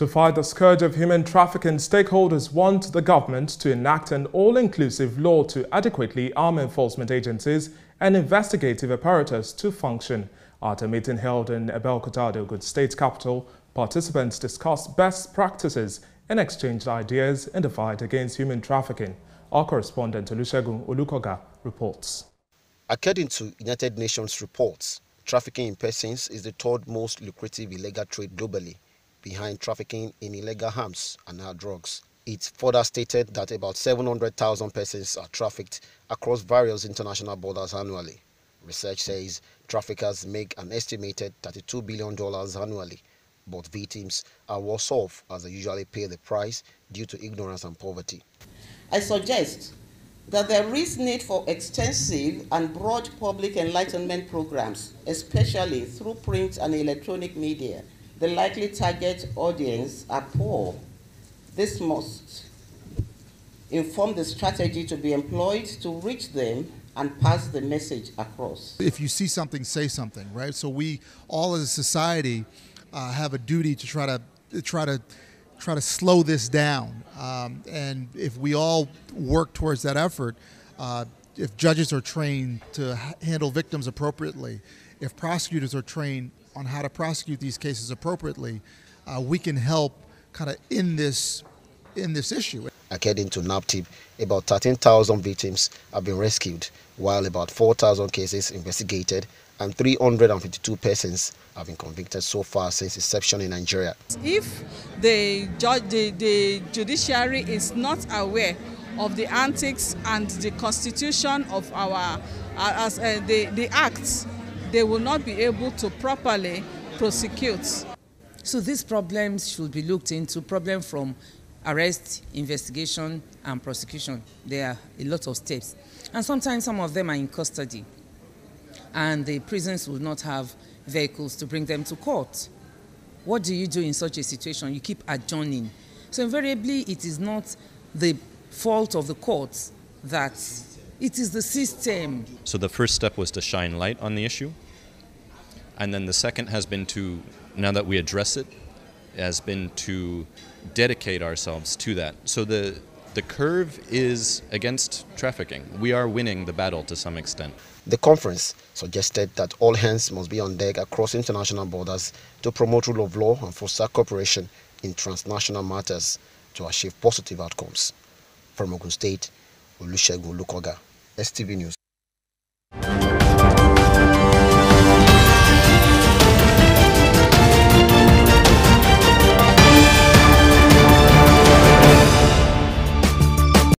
To fight the scourge of human trafficking, stakeholders want the government to enact an all-inclusive law to adequately arm enforcement agencies and investigative apparatus to function. At a meeting held in Abeokuta, the Ogun State capital, participants discussed best practices and exchanged ideas in the fight against human trafficking. Our correspondent Olusegun Olukoga reports. According to United Nations reports, trafficking in persons is the third most lucrative illegal trade globally, behind trafficking in illegal arms and hard drugs. It further stated that about 700,000 persons are trafficked across various international borders annually. Research says traffickers make an estimated $32 billion annually, but victims are worse off as they usually pay the price due to ignorance and poverty. I suggest that there is need for extensive and broad public enlightenment programs, especially through print and electronic media. The likely target audience are poor. This must inform the strategy to be employed to reach them and pass the message across. If you see something, say something, right? So we all as a society have a duty to try to slow this down. And if we all work towards that effort, if judges are trained to handle victims appropriately, if prosecutors are trained on how to prosecute these cases appropriately, we can help kind of in this issue. According to NAPTIP, about 13,000 victims have been rescued, while about 4,000 cases investigated and 352 persons have been convicted so far since inception in Nigeria. If the judiciary is not aware of the antics and the constitution of our the acts, they will not be able to properly prosecute. So these problems should be looked into, problem from arrest, investigation, and prosecution. There are a lot of steps. And sometimes some of them are in custody. And the prisons will not have vehicles to bring them to court. What do you do in such a situation? You keep adjourning. So invariably, it is not the fault of the courts, that it is the system. So the first step was to shine light on the issue. And then the second has been to, now that we address it, has been to dedicate ourselves to that. So the curve is against trafficking. We are winning the battle to some extent. The conference suggested that all hands must be on deck across international borders to promote rule of law and foster cooperation in transnational matters to achieve positive outcomes. From Ogun State, Olusegun Olukoga, STV News.